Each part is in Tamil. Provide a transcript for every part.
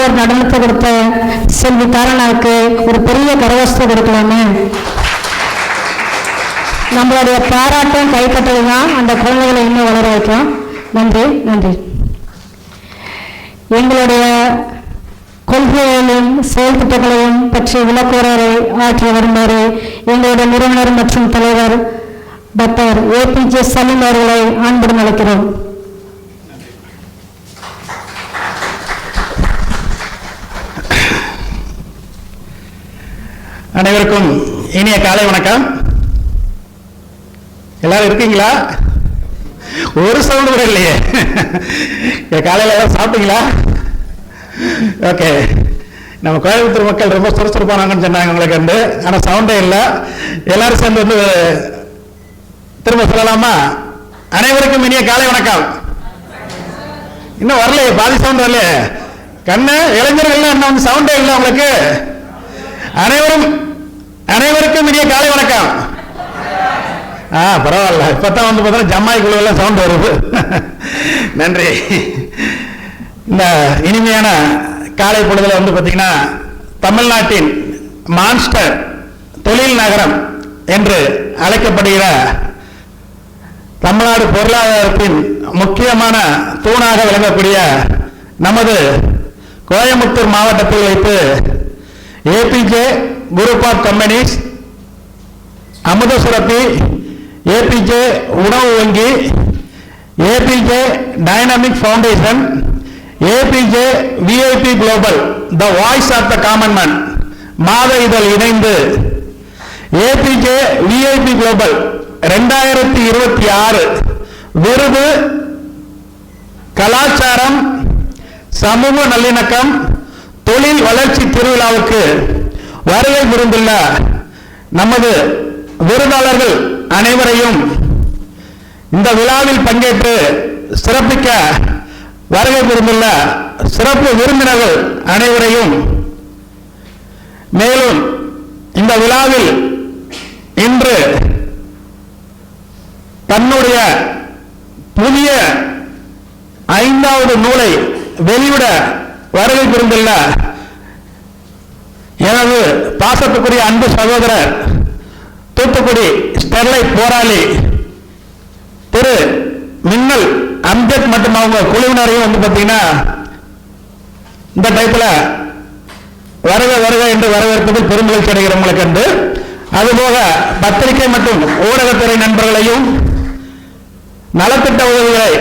ஒரு நடனத்தை கொடுத்த செல்வி தாரணாவுக்கு ஒரு பெரிய கரவசத்தை கொடுக்கலாமே. நம்மளுடைய பாராட்டம் கைப்பற்றது தான் அந்த குழந்தைகளை இன்னும் வளர வைக்கும். நன்றி நன்றி. எங்களுடைய கொள்கைகளையும் செயல் திட்டங்களையும் பற்றி விளக்குவரை ஆற்றி வருமாறு எங்களுடைய நிறுவனர் மற்றும் தலைவர் டாக்டர் ஏபிஜே சலீம் அவர்களை அன்புடன் அழைக்கிறோம். அனைவருக்கும் இனிய காலை வணக்கம். எல்லாரும் இருக்கீங்களா? ஒரு சவுண்ட் கூட இல்லையே. காலையில் ஏதாவது சாப்பிட்டீங்களா? ஓகே. நம்ம கோயம்புத்தூர் மக்கள் ரொம்ப சுறுசுறுப்பானாங்கன்னு சொன்னாங்க உங்களுக்கு வந்து. ஆனால் சவுண்டே இல்லை. எல்லாரும் சேர்ந்து வந்து திரும்ப சொல்லலாமா? அனைவருக்கும் இனிய காலை வணக்கம். இன்னும் வரலையே, பாதி சவுண்ட் வரலையே. கண்ணு இளைஞர்கள் இன்னும் வந்து சவுண்டே இல்லை உங்களுக்கு. அனைவருக்கும் இனிய காலை வணக்கம். பரவாயில்ல. இப்பதான் வந்து பார்த்தா ஜம்மாய் குழுவெல்லாம் சவுண்ட் வருது. நன்றி. இந்த இனிமையான காலை பொழுதுல வந்து பார்த்தீங்கன்னா தமிழ்நாட்டின் மான்ஸ்டர் தொழில் நகரம் என்று அழைக்கப்படுகிற தமிழ்நாடு பொருளாதாரத்தின் முக்கியமான தூணாக விளங்கக்கூடிய நமது கோயம்புத்தூர் மாவட்டத்தில் வைத்து APJ group of companies, Amudhasurabhi, APJ உணவு வங்கி, APJ dynamic foundation, APJ VIP global the voice of the common man மாத இதழ் இணைந்து ஏபிஜே விஐபி குளோபல் 2026 விருது கலாச்சாரம், சமூக நல்லிணக்கம், தொழில் வளர்ச்சி திருவிழாவுக்கு வருகை புரிந்துள்ள நமது விருதாளர்கள் அனைவரையும், இந்த விழாவில் பங்கேற்று சிறப்பிக்க வருகை புரிந்துள்ள சிறப்பு விருந்தினர்கள் அனைவரையும், மேலும் இந்த விழாவில் இன்று தன்னுடைய புதிய 5வது நூலை வெளியிட வருகை புரிந்துள்ள எனது பாசத்துக்குரிய அன்பு சகோதரர் தூத்துக்குடி ஸ்டெர்லைட் போராளி திரு மின்னல் அம்ஜத் மற்றும் அவங்க குழுவினரையும் வந்து பார்த்தீங்கன்னா இந்த டைப்பில் வருக வருக என்று வரவேற்பதில் பெருமகிழ்ச்சி அடைகிறவங்களுக்கு என்று, அதுபோக பத்திரிகை மற்றும் ஊடகத்துறை நண்பர்களையும் நலத்திட்ட உதவிகளை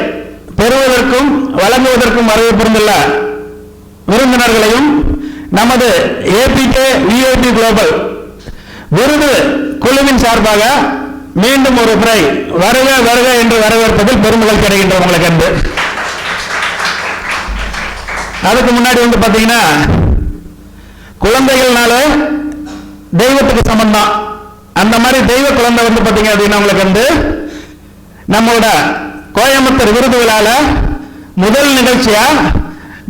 பெறுவதற்கும் வழங்குவதற்கும் வருகை புரிந்துள்ள விருந்தினர்களையும் நமது ஏபிஜே விஐபி குளோபல் விருது குழுவின் சார்பாக மீண்டும் ஒரு முறை வருக வருக என்று வரவேற்பதில் பெருமகிழ்ச்சி அடைகின்ற உங்களுக்கு என்று. அதுக்கு முன்னாடி வந்து பார்த்தீங்கன்னா குழந்தைகள்னால தெய்வத்துக்கு சம்பந்தம். அந்த மாதிரி தெய்வ குழந்தை வந்து பார்த்தீங்க அப்படின்னா உங்களுக்கு வந்து நம்மளோட கோயம்புத்தூர் விருது விழால முதல் நிகழ்ச்சியா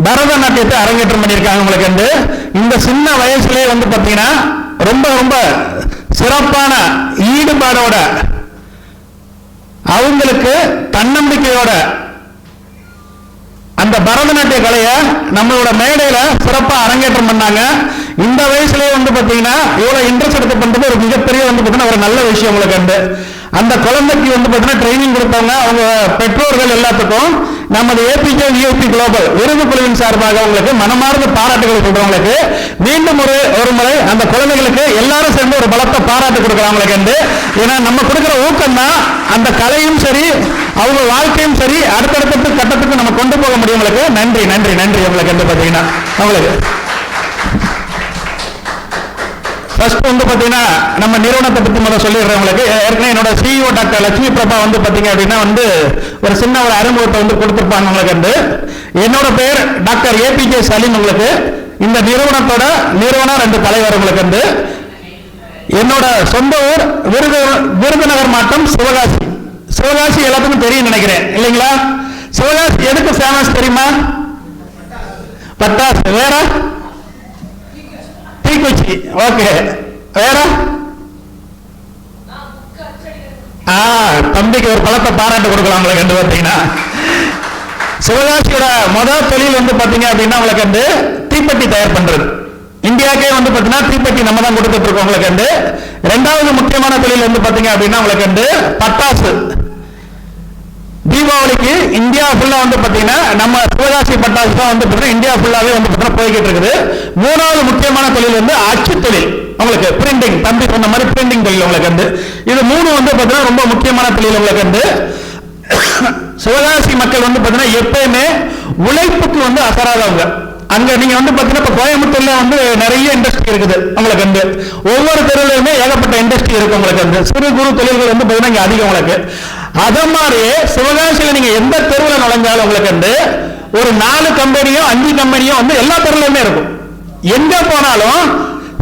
பரதநாட்டியத்தை அரங்கேற்றம் பண்ணியிருக்காங்க உங்களுக்கு வந்து. இந்த சின்ன வயசுலேயே வந்து பார்த்தீங்கன்னா ரொம்ப ரொம்ப சிறப்பான ஈடுபாடோட, அவங்களுக்கு தன்னம்பிக்கையோட அந்த பரதநாட்டிய கலையை நம்மளோட மேடையில சிறப்பாக அரங்கேற்றம் பண்ணாங்க. இந்த வயசுலேயே வந்து பார்த்தீங்கன்னா இவ்வளவு இன்ட்ரெஸ்ட் எடுத்து பண்றது ஒரு மிகப்பெரிய வந்து பார்த்தீங்கன்னா ஒரு நல்ல விஷயம் உங்களுக்கு வந்து. அந்த குழந்தைக்கு வந்து பார்த்தீங்கன்னா ட்ரைனிங் கொடுத்தவங்க அவங்க பெற்றோர்கள் எல்லாத்துக்கும் நமது ஏபிஜே விஐபி குளோபல் விருது குழுவின் சார்பாக உங்களுக்கு மனமார்ந்த பாராட்டுகளை சொல்றவங்களுக்கு மீண்டும் ஒரு முறை அந்த குழந்தைகளுக்கு எல்லாரும் சேர்ந்து ஒரு பலத்த பாராட்டு கொடுக்குறவங்களுக்கு என்று. ஏன்னா நம்ம கொடுக்குற ஊக்கம் தான் அந்த கலையும் சரி அவங்க வாழ்க்கையும் சரி அடுத்தடுத்த கட்டத்துக்கு நம்ம கொண்டு போக முடியும். உங்களுக்கு நன்றி நன்றி நன்றி உங்களுக்கு என்று பார்த்தீங்கன்னா அவங்களுக்கு ஃபர்ஸ்ட் வந்து பார்த்தீங்கன்னா நம்ம நிறுவனத்தை பற்றி முதல்ல சொல்லிடுறேன் உங்களுக்கு. ஏற்கனவே என்னோட சிஇஓ டாக்டர் லட்சுமி பிரபா வந்து பார்த்தீங்க அப்படின்னா வந்து ஒரு சின்ன ஒரு அறிமுகத்தை வந்து கொடுத்துருப்பாங்க உங்களுக்கு வந்து. என்னோட பேர் டாக்டர் ஏபிஜே சலீம். உங்களுக்கு இந்த நிறுவனத்தோட நிறுவனர் 2 தலைவர் உங்களுக்கு வந்து. என்னோட சொந்த ஊர் விருதுநகர் மாவட்டம் சிவகாசி. சிவகாசி எல்லாத்துக்கும் தெரியும் நினைக்கிறேன் இல்லைங்களா? சிவகாசி எதுக்கு ஃபேமஸ் தெரியுமா? பட்டாசு. வேற தீக்குச்சி. ஓகே. வேற தம்பிக்கு ஒரு பலத்தை பாராட்டு கொடுக்கலாம் உங்களுக்கு வந்து பார்த்தீங்கன்னா. சிவகாசியோட முதல் தொழில் வந்து பார்த்தீங்க அப்படின்னா உங்களுக்கு வந்து தீப்பெட்டி தயார் பண்றது. இந்தியாக்கே வந்து பாத்தீங்கன்னா தீப்பெட்டி நம்ம தான் கொடுத்துட்டு இருக்கோம் உங்களுக்கு. இரண்டாவது முக்கியமான தொழில் வந்து பாத்தீங்க அப்படின்னா உங்களுக்கு பட்டாசு. தீபாவளிக்கு இந்தியா ஃபுல்லா வந்து பாத்தீங்கன்னா நம்ம சிவகாசி பட்டாசு தான் வந்து பாத்தீங்கன்னா இந்தியா ஃபுல்லாவே வந்து பாத்தீங்கன்னா போய்கிட்டு இருக்குது. மூணாவது முக்கியமான தொழில் வந்து அச்சு தொழில், உங்களுக்கு பிரிண்டிங், தம்பி சொன்ன மாதிரி பிரிண்டிங் தொழில் உங்களுக்கு. இது மூணு வந்து பாத்தீங்கன்னா ரொம்ப முக்கியமான தொழில் உங்களுக்கு. சிவகாசி மக்கள் வந்து பாத்தீங்கன்னா எப்பயுமே உழைப்புக்கு வந்து அசராதவங்க. அங்க நீங்க வந்து பாத்தீங்கன்னா இப்ப கோயம்புத்தூர்ல வந்து நிறைய இண்டஸ்ட்ரி இருக்குது உங்களுக்கு. ஒவ்வொரு தெருவிலுமே ஏகப்பட்ட இண்டஸ்ட்ரி இருக்கு உங்களுக்கு. சிறு குறு தொழில்கள் வந்து பாத்தீங்கன்னா இங்க அதிகம் உங்களுக்கு. அத மாதிரி சிவகாசியில நீங்க எந்த தெருவில் நுழைஞ்சாலும் உங்களுக்கு ஒரு 4 கம்பெனியோ 5 கம்பெனியோ வந்து எல்லா தெருவுலயுமே இருக்கும். எங்க போனாலும்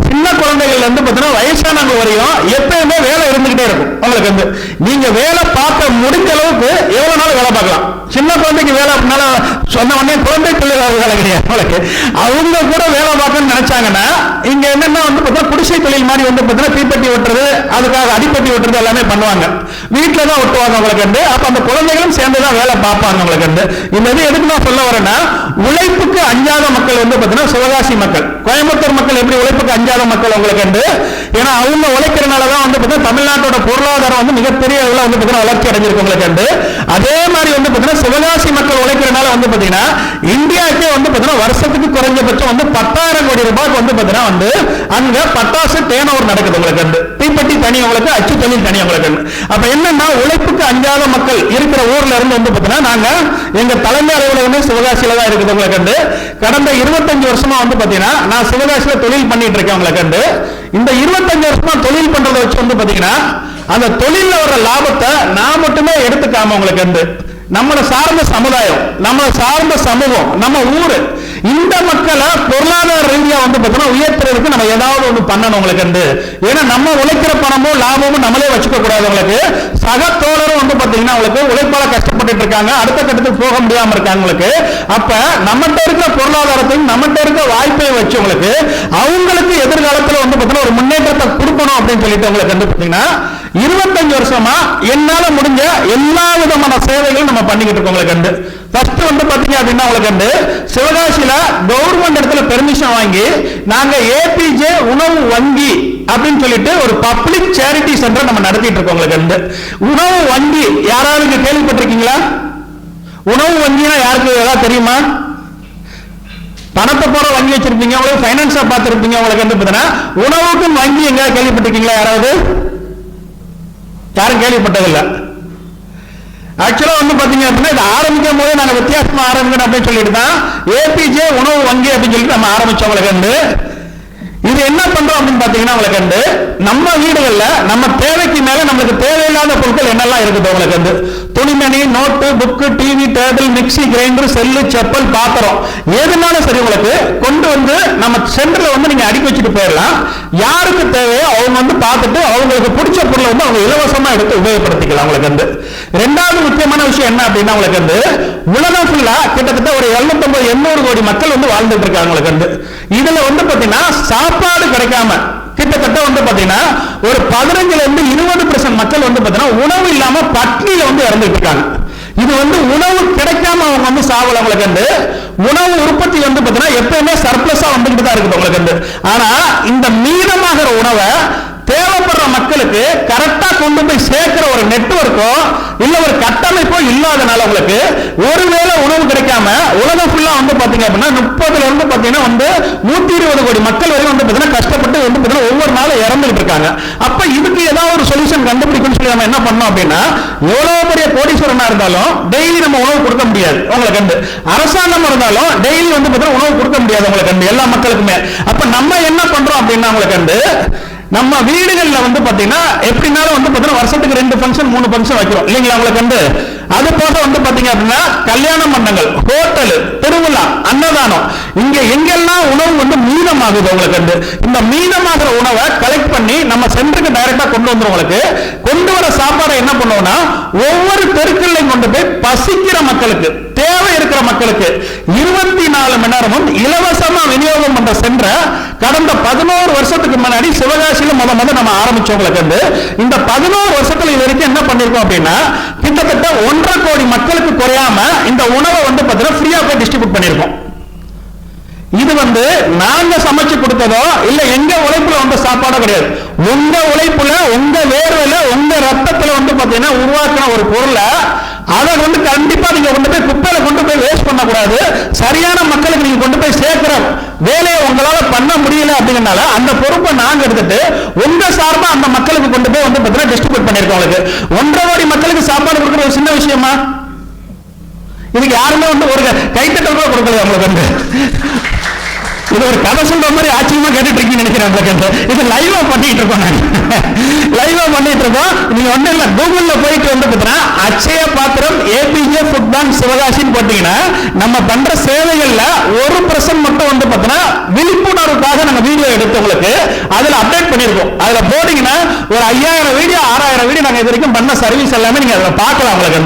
சின்ன குழந்தைகள் வந்து பாத்தீங்கன்னா வயசானவங்க வரையும் எப்பயுமே வேலை இருந்துகிட்டே இருக்கும் உங்களுக்கு. நீங்க வேலை பார்க்க முடிஞ்ச அளவுக்கு எவ்வளவு நாள் வேலை பார்க்கலாம். சின்ன குழந்தைக்கு வேலை அப்படின்னால சொன்ன உடனே குழந்தை தொழிலாளர் வேலை கிடையாது உங்களுக்கு. அவங்க கூட வேலை பார்க்கணும்னு நினைச்சாங்கன்னா இங்க என்னன்னா வந்து பாத்தீங்கன்னா குடிசை தொழில் மாதிரி வந்து பாத்தீங்கன்னா தீப்பெட்டி ஒட்டுறது, அதுக்காக அடிப்பட்டி ஒட்டுறது எல்லாமே பண்ணுவாங்க. வீட்டுல தான் ஒட்டுவாங்க உங்களுக்கு. அப்ப அந்த குழந்தைகளும் சேர்ந்துதான் வேலை பார்ப்பாங்க உங்களுக்கு. இந்த இது எதுக்கு நான் சொல்ல வரேன்னா, உழைப்புக்கு அஞ்சாத மக்கள் வந்து பாத்தீங்கன்னா சிவகாசி மக்கள். கோயம்புத்தூர் மக்கள் எப்படி உழைப்புக்கு அஞ்சாத மக்கள் உங்களுக்கு. ஏன்னா அவங்க உழைக்கிறனாலதான் வந்து பாத்தீங்கன்னா தமிழ்நாட்டோட பொருளாதாரம் வந்து மிகப்பெரிய அளவுல வந்து பாத்தீங்கன்னா வளர்ச்சி அடைஞ்சிருக்கு உங்களுக்கு. அதே மாதிரி வந்து பாத்தீங்கன்னா சிவகாசி மக்கள் உழைக்கிறனால வந்து பாத்தீங்கன்னா இந்தியாவுக்கே வந்து பாத்தீங்கன்னா வருஷத்துக்கு குறைஞ்சபட்சம் வந்து 10,000 கோடி ரூபாய்க்கு வந்து பாத்தீங்கன்னா வந்து அங்க பட்டாசு டேர்ன் ஓவர் நடக்குது உங்களுக்கு. தீப்பெட்டி தனி உங்களுக்கு, அச்சு தொழில் தனி உங்களுக்கு. அப்ப என்னன்னா உழைப்புக்கு அஞ்சாத மக்கள் இருக்கிற ஊர்ல இருந்து வந்து பாத்தீங்கன்னா நாங்க எங்க தலைமை அலுவலகமே சிவகாசியில தான் இருக்குது உங்களுக்கு. கடந்த 25 வருஷமா வந்து பாத்தீங்கன்னா நான் சிவகாசியில தொழில் பண்ணிட்டு இருக்கேன் உங்களுக்கு. இந்த 25 வருஷமா தொழில் பண்றதை வச்சு வந்து பாத்தீங்கன்னா அந்த தொழில வர லாபத்தை நான் மட்டுமே எடுத்துக்காம உங்களுக்கு நம்மளை சார்ந்த சமுதாயம், நம்மளை சார்ந்த சமூகம், நம்ம ஊரு, இந்த மக்களை பொருளாதார ரீதியா வந்து பாத்தீங்கன்னா உயர்த்துறதுக்கு நம்ம ஏதாவது ஒண்ணு பண்ணணும் உங்களுக்கு. ஏன்னா நம்ம உழைக்கிற பணமும் லாபமும் நம்மளே வச்சுக்க கூடாது உங்களுக்கு. சக தோழரும் வந்து பாத்தீங்கன்னா உங்களுக்கு உழைப்பால கஷ்டப்பட்டு இருக்காங்க, அடுத்த கட்டத்துக்கு போக முடியாம இருக்காங்க உங்களுக்கு. அப்ப நம்மகிட்ட இருக்கிற பொருளாதாரத்தையும் நம்மகிட்ட இருக்கிற வாய்ப்பையும் வச்சு உங்களுக்கு அவங்களுக்கு எதிர்காலத்துல வந்து பாத்தீங்கன்னா ஒரு முன்னேற்றத்தை கொடுக்கணும் அப்படின்னு சொல்லிட்டு உங்களுக்கு வந்து பாத்தீங்கன்னா 25 வருஷமா என்னால முடிஞ்ச எல்லா விதமான சேவைகளும் நம்ம பண்ணிக்கிட்டு இருக்கோம் உங்களுக்கு. ஃபர்ஸ்ட் வந்து பாத்தீங்க அப்படின்னா உங்களுக்கு சிவகாசியில கவர்மெண்ட் இடத்துல பெர்மிஷன் வாங்கி நாங்க ஏபிஜே உணவு வங்கி அப்படின்னு சொல்லிட்டு ஒரு பப்ளிக் சேரிட்டி சென்டர் நம்ம நடத்திட்டு இருக்கோம் உங்களுக்கு. உணவு வங்கி யாராவது கேள்விப்பட்டிருக்கீங்களா? உணவு வங்கினா யாருக்கு ஏதாவது தெரியுமா? பணத்தை போற வங்கி வச்சிருப்பீங்க, உங்களுக்கு பைனான்ஸா பார்த்திருப்பீங்க உங்களுக்கு. உணவுக்கும் வங்கி எங்க கேள்விப்பட்டிருக்கீங்களா? யாராவது யாரும் கேள்விப்பட்டதில்லை. ஆக்சுவலா வந்து பாத்தீங்க அப்படின்னா இது ஆரம்பிக்கும் போது நாங்க வித்தியாசமா ஆரம்பிக்கணும் அப்படின்னு சொல்லிட்டு தான் ஏபிஜே உணவு வங்கி அப்படின்னு சொல்லிட்டு நம்ம ஆரம்பிச்சோம் உங்களுக்கு. இது என்ன பண்றோம் அப்படின்னு பாத்தீங்கன்னா உங்களுக்கு நம்ம வீடுகள்ல நம்ம தேவைக்கு மேல நம்மளுக்கு தேவையில்லாத பொருட்கள் என்னெல்லாம் இருக்குது உங்களுக்கு. துணிமணி, note, book, TV, table, mixie, grinder, cell, chappal, பாத்திரம் எதுனாலும் சரி உங்களுக்கு கொண்டு வந்து நம்ம சென்டர்ல வந்து நீங்க அடுக்கி வச்சுட்டு போயிடலாம். யாருக்கு தேவையோ அவங்க வந்து பார்த்துட்டு அவங்களுக்கு பிடிச்ச பொருளை வந்து அவங்க இலவசமா எடுத்து உபயோகப்படுத்திக்கலாம் உங்களுக்கு. ரெண்டாவது முக்கியமான விஷயம் என்ன அப்படின்னா உங்களுக்கு உலகம் ஃபுல்லா கிட்டத்தட்ட ஒரு 750-800 கோடி மக்கள் வந்து வாழ்ந்துட்டு இருக்காங்க உங்களுக்கு. இதுல வந்து பாத்தீங்கன்னா சாப்பாடு கிடைக்காம கிட்டத்தட்ட வந்து பாத்தீங்கன்னா ஒரு 15-20% மக்கள் வந்து பாத்தீங்கன்னா உணவு இல்லாம பட்டினியில வந்து இறந்துட்டு இருக்காங்க. இது வந்து உணவு கிடைக்காம அவங்க வந்து சாவல உங்களுக்கு. உணவு உற்பத்தி வந்து பாத்தீங்கன்னா எப்பவுமே சர்ப்ளஸா வந்துகிட்டு தான் இருக்குது உங்களுக்கு. ஆனா இந்த மீதமாகிற உணவை தேவைப்படுற மக்களுக்கு கரெக்டா கொண்டு போய் சேர்க்கிற ஒரு நெட்வொர்க்கோ இல்ல ஒரு கட்டமைப்போ இல்லாதனால உங்களுக்கு ஒருவேளை உணவு கிடைக்காம உலகம் ஃபுல்லா வந்து பாத்தீங்க அப்படின்னா 30ல இருந்து பாத்தீங்கன்னா வந்து 120 கோடி மக்கள் வரை வந்து பாத்தீங்கன்னா கஷ்டப்பட்டு வந்து பாத்தீங்கன்னா ஒவ்வொரு நாளும் இறந்துட்டு இருக்காங்க. அப்ப இதுக்கு ஏதாவது ஒரு சொல்யூஷன் கண்டுபிடிக்கணும்னு சொல்லி நம்ம என்ன பண்ணோம் அப்படின்னா எவ்வளவு பெரிய கோடீஸ்வரனா இருந்தாலும் டெய்லி நம்ம உணவு கொடுக்க முடியாது உங்களுக்கு. அரசாங்கம் இருந்தாலும் டெய்லி வந்து பாத்தீங்கன்னா உணவு கொடுக்க முடியாது உங்களுக்கு எல்லா மக்களுக்குமே. அப்ப நம்ம என்ன பண்றோம் அப்படின்னா உங்களுக்கு நம்ம வீடுகள்ல வந்து பாத்தீங்கன்னா எப்படினாலும் வந்து பாத்தீங்கன்னா வருஷத்துக்கு 2 ஃபங்க்ஷன் 3 ஃபங்க்ஷன் வைக்கிறோம் இல்லைங்களா உங்களுக்கு. அது போக வந்து பாத்தீங்க அப்படின்னா கல்யாண மண்டபங்கள், ஹோட்டல், திருவிழா, அன்னதானம், இங்க எங்கெல்லாம் உணவு வந்து மீதமாகுது உங்களுக்கு இந்த மீதமாகிற உணவை கலெக்ட் பண்ணி நம்ம சென்டருக்கு டைரக்டா கொண்டு வந்துரும் உங்களுக்கு. கொண்டு வர சாப்பாடை என்ன பண்ணுவோம்னா ஒவ்வொரு தெருக்கள்லையும் கொண்டு போய் பசிக்கிற மக்களுக்கு, தேவை இருக்கிற மக்களுக்கு 24 மணி நேரமும் இலவசமா விநியோகம் பண்ற சென்ற கடந்த 11 வருஷத்துக்கு முன்னாடி சிவகாசியில முத நம்ம ஆரம்பிச்சவங்களுக்கு இந்த 11 வருஷத்துல இது வரைக்கும் என்ன பண்ணிருக்கோம் அப்படின்னா கிட்டத்தட்ட 1.5 கோடி மக்களுக்கு குறையாம இந்த உணவை வந்து பாத்தீங்கன்னா ஃப்ரீயா போய் டிஸ்ட்ரிபியூட் பண்ணிருக்கோம். இது நாங்க சமைச்சு கொடுத்ததோ இல்ல எங்க உழைப்புல சாப்பாடோ கிடையாது. உங்க உழைப்புல, உங்க வேர்வையில, உங்க ரத்தத்துல பாத்தீங்கன்னா உருவாக்கின ஒரு பொருளை அதை கண்டிப்பா நீங்க கொண்டு போய் குப்பையில கொண்டு போய் வேஸ்ட் பண்ணக்கூடாது. சரியான மக்களுக்கு நீங்க கொண்டு போய் சேர்க்கிற வேலையை உங்களால பண்ண முடியல அப்படிங்கறனால அந்த பொறுப்பை நாங்க எடுத்துட்டு உங்க சார்பா அந்த மக்களுக்கு கொண்டு போய் பாத்தீங்கன்னா டிஸ்ட்ரிபியூட் பண்ணிருக்கோம். உங்களுக்கு 1.5 கோடி மக்களுக்கு சாப்பாடு கொடுக்குற ஒரு சின்ன விஷயமா? இதுக்கு யாருமே ஒரு கைத்தட்டல் கூட கொடுக்கல. உங்களுக்கு இது ஒரு கதை சொல்ற மாதிரி ஆச்சரியமா கேட்டுட்டு இருக்கீங்க நினைக்கிறேன். இது லைவா பண்ணிட்டு இருக்கோம். லைவா பண்ணிட்டு இருக்கோம். நீங்க ஒண்ணு இல்ல, கூகுள்ல போயிட்டு பாத்தீங்கன்னா அச்சய பாத்திரம் ஏபிஜே ஃபுட் பேங்க் சிவகாசின்னு போட்டீங்கன்னா நம்ம பண்ற சேவைகள்ல 1% மட்டும் பாத்தீங்கன்னா விழிப்புணர்வுக்காக நாங்க வீடியோ எடுத்து உங்களுக்கு அதுல அப்டேட் பண்ணிருக்கோம். அதுல போட்டீங்கன்னா ஒரு 5000 வீடியோ 6000 வீடியோ நாங்க இது வரைக்கும் பண்ண சர்வீஸ் எல்லாமே நீங்க அதுல பார்க்கலாம். உங்களுக்கு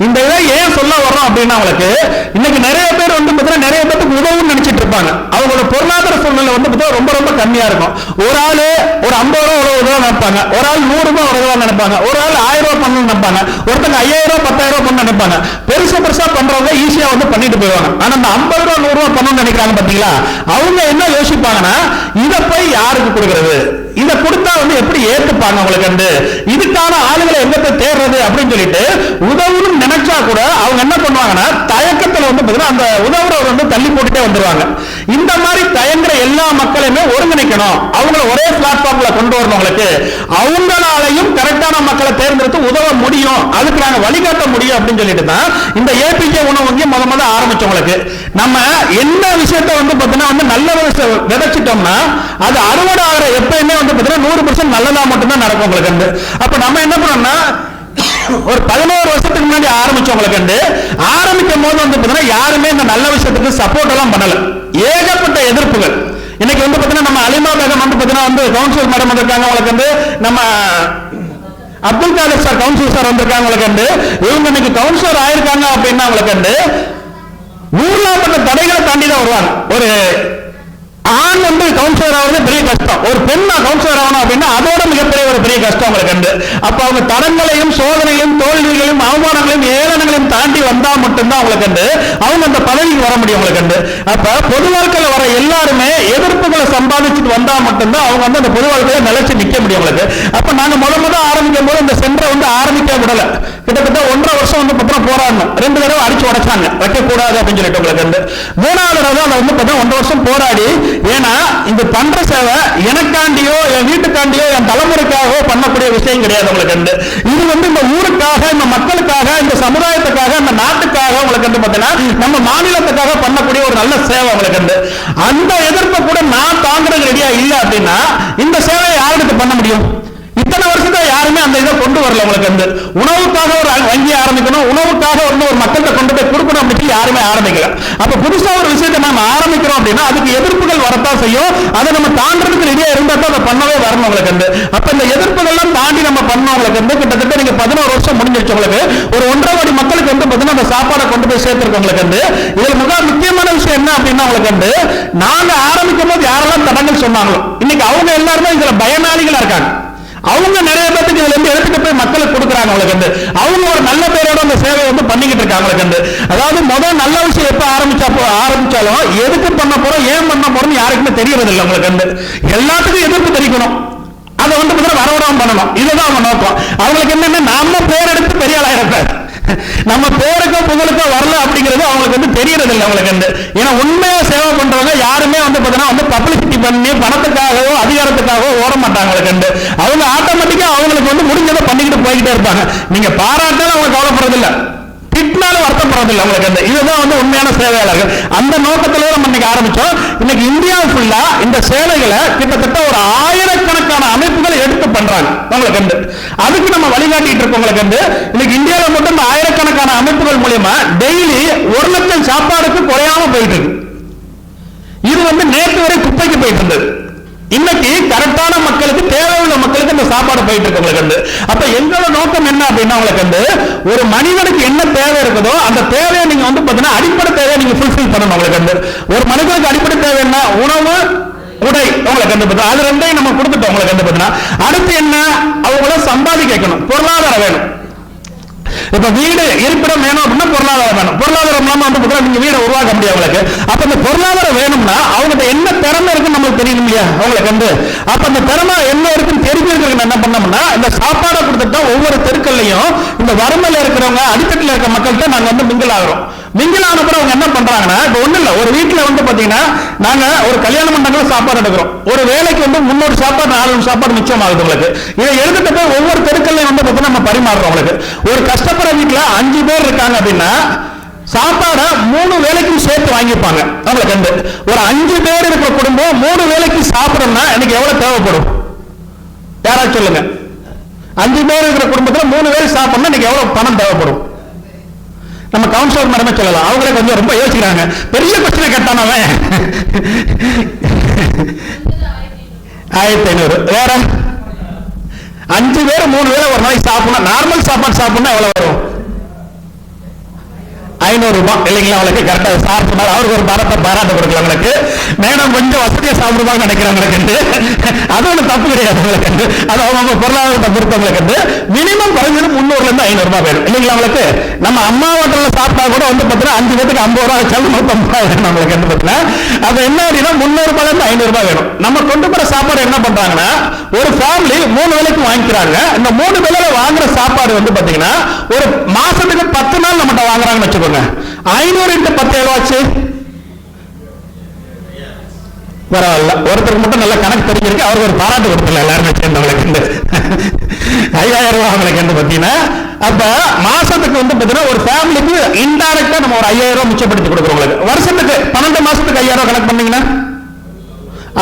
இந்த இதை ஏன் சொல்ல வர்றோம் அப்படின்னா, உங்களுக்கு இன்னைக்கு நிறைய பேர் பாத்தீங்கன்னா நிறைய பேருக்கு உதவுன்னு நினைச்சிட்டு இருப்பாங்க. அவங்களோட பொருளாதார சூழ்நிலை ரொம்ப ரொம்ப கம்மியா இருக்கும். ஒரு ஆளு ஒரு 50 ரூபாய் உதவ நினைப்பாங்க, ஒரு ஆள் 100 ரூபாய் உதவ நினைப்பாங்க, ஒரு ஆள் 1000 ரூபாய் பண்ணணும்னு நினைப்பாங்க, ஒருத்தங்க 5000 10,000 ரூபாய் பண்ண நினைப்பாங்க. பெருசா பண்றவங்க ஈஸியா பண்ணிட்டு போயிடுவாங்க. ஆனா அந்த 50 ரூபாய் 100 ரூபாய் பண்ணணும்னு நினைக்கிறாங்க பாத்தீங்களா, அவங்க என்ன யோசிப்பாங்கன்னா, இதை போய் யாருக்கு கொடுக்கறது, இதை கொடுத்தா எப்படி ஏத்துப்பாங்க, உங்களுக்கு இதுக்கான ஆளுகளை எங்க போய் தேடுறது அப்படின்னு சொல்லிட்டு உதவுன்னு நினைச்சா கூட அவங்க என்ன பண்ணுவாங்கன்னா தயக்கத்துல அந்த உதவுறவர் தள்ளி போட்டுட்டே வந்துருவாங்க. இந்த மாதிரி தயங்குற எல்லா மக்களுமே ஒருங்கிணைக்கணும், அவங்கள ஒரே பிளாட்ஃபார்ம்ல கொண்டு வரணும். உங்களுக்கு அவங்களாலையும் கரெக்டான மக்களை தேர்ந்தெடுத்து உதவ முடியும், அதுக்கு நாங்க வழிகாட்ட முடியும் அப்படின்னு சொல்லிட்டு தான் இந்த ஏபிஜே உணவு வங்கி முத ஆரம்பிச்சவங்களுக்கு. நம்ம என்ன விஷயத்தை பாத்தீங்கன்னா நல்ல விதைச்சிட்டோம்னா அது அறுவடை ஆகிற எப்பயுமே 100% நல்லதா மட்டும்தான் நடக்கும். உங்களுக்கு அப்ப நம்ம என்ன பண்ணோம்னா ஒரு 11 வருஷத்துக்கு முன்னாடி ஆரம்பிச்சவங்களுக்கு ஆரம்பிக்கும் போது யாருமே இந்த நல்ல விஷயத்துக்கு சப்போர்ட் எல்லாம் பண்ணல. ஏகப்பட்ட எதிர்ப்புகள். இன்னைக்கு பாத்தீங்கன்னா நம்ம அலிமா பேகம் பாத்தீங்கன்னா கவுன்சிலர் மேடம் வந்திருக்காங்க. உங்களுக்கு நம்ம Abdul Kadar sir councillor sir வந்திருக்காங்க. உங்களுக்கு இவங்க இன்னைக்கு கவுன்சிலர் ஆயிருக்காங்க அப்படின்னா உங்களுக்கு ஊர்லாப்பட்ட தடைகளை தாண்டி தான் வருவாங்க. ஒரு ஆண் கவுன்சிலர் ஆகிறது பெரிய கஷ்டம், ஒரு பெண் கவுன்சிலர் ஆகணும் அப்படின்னா அதோட மிகப்பெரிய ஒரு பெரிய கஷ்டம் உங்களுக்கு. அப்ப அவங்க தடங்களையும் சோதனையும் தோல்விகளையும் அவமானங்களையும் ஏளனங்களையும் தாண்டி வந்தா மட்டும்தான் உங்களுக்கு அவங்க அந்த பதவிக்கு வர முடியும். உங்களுக்கு அப்ப பொது வாழ்க்கையில வர எல்லாருமே எதிர்ப்புகளை சம்பாதிச்சுட்டு வந்தா மட்டும்தான் அவங்க அந்த பொது வாழ்க்கையில நிலைச்சு நிக்க முடியும். உங்களுக்கு அப்ப நாங்க முத ஆரம்பிக்கும் போது இந்த சென்டரை ஆரம்பிக்க விடல. கிட்டத்தட்ட 1.5 வருஷம் போராடணும். 2 தடவை அடிச்சு உடைச்சாங்க, வைக்க கூடாது அப்படின்னு சொல்லிட்டு. உங்களுக்கு 3வது தடவை அதை 1.5 வருஷம் போராடி, ஏன்னா இந்த பண்ற சேவை எனக்காண்டியோ என் வீட்டுக்காண்டியோ என் தலைமுறைக்காகவோ பண்ணக்கூடிய விஷயம் கிடையாது. உங்களுக்கு இது இந்த ஊருக்காக, இந்த மக்களுக்காக, இந்த சமுதாயத்துக்காக, இந்த நாட்டுக்காக, உங்களுக்கு பாத்தீங்கன்னா நம்ம மாநிலத்துக்காக பண்ணக்கூடிய ஒரு நல்ல சேவை. உங்களுக்கு அந்த எதிர்ப்பை கூட நான் தாங்கிறது ரெடியா இல்ல அப்படின்னா இந்த சேவையை யாருக்கு பண்ண முடியும்? இத்தனை வருஷத்துல யாருமே அந்த இதை கொண்டு வரல. உங்களுக்கு உணவுக்காக ஒரு வங்கி ஆரம்பிக்கணும், உணவுக்காக ஒரு மக்கள்கிட்ட கொண்டு போய் கொடுக்கணும் அப்படின்னு யாருமே ஆரம்பிக்கல. அப்ப புதுசா ஒரு விஷயத்தை நம்ம ஆரம்பிக்கிறோம் அப்படின்னா அதுக்கு எதிர்ப்புகள் வரத்தான் செய்யும். அதை நம்ம தாண்டறதுக்கு ரெடியா இருந்தா தான் அதை பண்ணவே வரணும். உங்களுக்கு அப்ப இந்த எதிர்ப்புகள் எல்லாம் தாண்டி நம்ம பண்ணோம். உங்களுக்கு கிட்டத்தட்ட நீங்க 11 வருஷம் முடிஞ்சிருச்சு. உங்களுக்கு ஒரு 1.5 கோடி மக்களுக்கு பாத்தீங்கன்னா அந்த சாப்பாடை கொண்டு போய் சேர்த்திருக்கோம். உங்களுக்கு இதுல மிக முக்கியமான விஷயம் என்ன அப்படின்னா, உங்களுக்கு நாங்க ஆரம்பிக்கும் போது யாரெல்லாம் தடங்கள் சொன்னாங்களோ இன்னைக்கு அவங்க எல்லாருமே இதுல பயனாளிகளா இருக்காங்க. அவங்க நிறைய பேருக்கு இதுல எடுத்துட்டு போய் மக்களுக்கு கொடுக்குறாங்க. உங்களுக்கு அவங்க ஒரு நல்ல பேரோட அந்த சேவை பண்ணிக்கிட்டு இருக்காங்க. உங்களுக்கு அதாவது முதல் நல்ல விஷயம் எப்ப ஆரம்பிச்சாலும் எதுக்கு பண்ண போறோம், ஏன் பண்ண போறோம் யாருக்குமே தெரியறது இல்லை. உங்களுக்கு எல்லாத்துக்கும் எதிர்ப்பு தெரிவிக்கணும், அதை வரவிடாம பண்ணணும். இதுதான் அவங்க நோக்கம். அவங்களுக்கு என்னன்னா நம்ம பேர் எடுத்து பெரிய ஆளாயிரப்ப நம்ம பேருக்கோ புகழுக்கோ வரல அப்படிங்கிறது அவங்களுக்கு தெரியறது இல்லை. அவங்களுக்கு ஏன்னா உண்மையா சேவை பண்றவங்க யாருமே பாத்தீங்கன்னா பப்ளிசிட்டி பண்ணி பணத்துக்காகவோ அதிகாரத்துக்காகவோ ஓட மாட்டாங்க. அவங்களுக்கு அவங்க ஆட்டோமேட்டிக்கா அவங்களுக்கு முடிஞ்சதை பண்ணிக்கிட்டு போய்கிட்டே இருப்பாங்க. நீங்க பாராட்டாலும் அவங்க கவலைப்படுறது இல்லை, திட்டினாலும் வருத்தப்படுறதில்லை. உங்களுக்கு இதுதான் உண்மையான சேவையாளர்கள். அந்த நோக்கத்திலே நம்ம இன்னைக்கு ஆரம்பிச்சோம். இன்னைக்கு இந்தியா ஃபுல்லா இந்த சேவைகளை கிட்டத்தட்ட ஒரு 1000கணக்கான அமைப்புகளை எடுத்து பண்றாங்க. உங்களுக்கு அதுக்கு நம்ம வழிகாட்டிட்டு இருக்கோம். உங்களுக்கு இன்னைக்கு இந்தியாவில் மட்டும் இந்த 1000கணக்கான அமைப்புகள் மூலமா டெய்லி 1 லட்சம் சாப்பாடுக்கு குறையாம போயிட்டு இருக்கு. இது நேற்று வரை குப்பைக்கு போயிட்டு இருந்தது. இன்னைக்கு கரெக்டான மக்களுக்கு, தேவையுள்ள மக்களுக்கு இந்த சாப்பாடு போயிட்டு இருக்கு. உங்களுக்கு அப்ப எங்களோட நோக்கம் என்ன அப்படின்னா, உங்களுக்கு ஒரு மனிதனுக்கு என்ன தேவை இருக்குதோ அந்த தேவையை நீங்க பாத்தீங்கன்னா அடிப்படை தேவையை நீங்க ஃபுல்ஃபில் பண்ணணும். உங்களுக்கு ஒரு மனிதனுக்கு அடிப்படை தேவை என்ன? உணவு, உடை. உங்களுக்கு அது 2ஐயும் நம்ம கொடுத்துட்டோம். உங்களுக்கு அடுத்து என்ன? அவங்கள சம்பாதிக்க வைக்கணும், பொருளாதாரம் வேணும். இப்ப வீடு இருப்பிடம் வேணும் அப்படின்னா பொருளாதாரம் வேணும். பொருளாதாரம் இல்லாம வந்து நீங்க வீடை உருவாக்க முடியாது அவங்களுக்கு. அப்ப இந்த பொருளாதாரம் வேணும்னா அவங்ககிட்ட என்ன திறமை இருக்குன்னு நம்மளுக்கு தெரியணும் இல்லையா அவங்களுக்கு வந்து. அப்ப அந்த திறமை என்ன இருக்குன்னு தெரிஞ்சிருக்க என்ன பண்ணோம்னா இந்த சாப்பாடை கொடுத்துட்டா ஒவ்வொரு தெருக்கள்லையும் இந்த வறுமையில இருக்கிறவங்க அடித்தட்டில் இருக்க மக்கள்கிட்ட நாங்க வந்து மிங்கிள் ஆகிறோம். மிங்கிள் ஆன பிறகு அவங்க என்ன பண்றாங்கன்னா, இப்ப ஒண்ணு இல்ல, ஒரு வீட்டுல வந்து பாத்தீங்கன்னா நாங்க ஒரு கல்யாண மண்டபத்துல சாப்பாடு எடுக்கிறோம். ஒரு வேலைக்கு வந்து 300 சாப்பாடு 400 சாப்பாடு மிச்சம் ஆகுது உங்களுக்கு. இதை எடுத்துட்டு போய் ஒவ்வொரு தெருக்கள்லையும் வந்து பாத்தீங்கன்னா நம்ம பரிமாறுறோம் உங்களுக்கு. ஒரு கஷ்டப்படுற வீட்டுல 5 பேர் இருக்காங்க அப்படின்னா சாப்பாட 3 வேலைக்கும் சேர்த்து வாங்கிப்பாங்க அவங்களுக்கு வந்து. ஒரு 5 பேர் இருக்கிற குடும்பம் 3 வேலைக்கு சாப்பிடணும்னா எனக்கு எவ்வளவு தேவைப்படும் யாராச்சும் சொல்லுங்க. 5 பேர் இருக்கிற குடும்பத்துல 3 வேலை சாப்பிடணும்னா எனக்கு எவ்வளவு பணம் தேவைப்படும்? நம்ம கவுன்சிலர் மேடமே சொல்லலாம். அவங்களே கொஞ்சம் ரொம்ப யோசிக்கிறாங்க. பெரிய பிரச்சனை கேட்டானவன் 1500. வேற 5 பேர் 3 வேளை ஒரு நாளைக்கு சாப்பிடணும். நார்மல் சாப்பாடு சாப்பிடணும் எவ்வளவு வரும்? 500 ரூபாய் இல்லைங்களா அவளுக்கு. கரெக்டா சாப்பிட்டால் அவருக்கு ஒரு பாராட்டு கொடுக்கலாம் உங்களுக்கு. மேடம் கொஞ்சம் வசதியா சாப்பிடுவாங்க நினைக்கிறவங்களுக்கு அது ஒன்றும் தப்பு கிடையாது உங்களுக்கு. அது அவங்க பொருளாதாரத்தை பொறுத்தவங்களுக்கு மினிமம் குறைஞ்சது 300 இருந்து 500 ரூபாய் வேணும் இல்லைங்களா அவங்களுக்கு. நம்ம அம்மா ஹோட்டல்ல சாப்பிட்டா கூட வந்து பார்த்தீங்கன்னா 5 பேருக்கு 50 ரூபாய் வச்சாலும் 150 ரூபாய் வேணும் நம்மளுக்கு வந்து பார்த்தீங்கன்னா. அது என்ன அப்படின்னா 300 ரூபாயில இருந்து 500 ரூபாய் வேணும். நம்ம கொண்டு போற சாப்பாடு என்ன பண்றாங்கன்னா ஒரு ஃபேமிலி 3 வேளைக்கு வாங்கிக்கிறாங்க. இந்த 3 வேளையில வாங்குற சாப்பாடு வந்து பாத்தீங்கன்னா ஒரு மாசத்துக்கு 10 நாள் நம்மகிட்ட வாங்குறாங்கன்னு வச்சுக்கோங்க. 500 into 10 எவ்வளவு ஆச்சு? பரவாயில்ல, ஒருத்தருக்கு மட்டும் நல்ல கணக்கு தெரிஞ்சிருக்கு. அவருக்கு ஒரு பாராட்டு கொடுத்துல எல்லாருமே சேர்ந்தவங்களுக்கு 5000 ரூபாய் அவங்களுக்கு வந்து பாத்தீங்கன்னா. அப்ப மாசத்துக்கு வந்து பாத்தீங்கன்னா ஒரு ஃபேமிலிக்கு இன்டைரக்டா நம்ம ஒரு 5000 ரூபாய் மிச்சப்படுத்தி கொடுக்குறோம் உங்களுக்கு. வருஷத்துக்கு 12 மாசத்துக்கு 5000 ரூபாய் கணக்கு பண்ணீங்கன்னா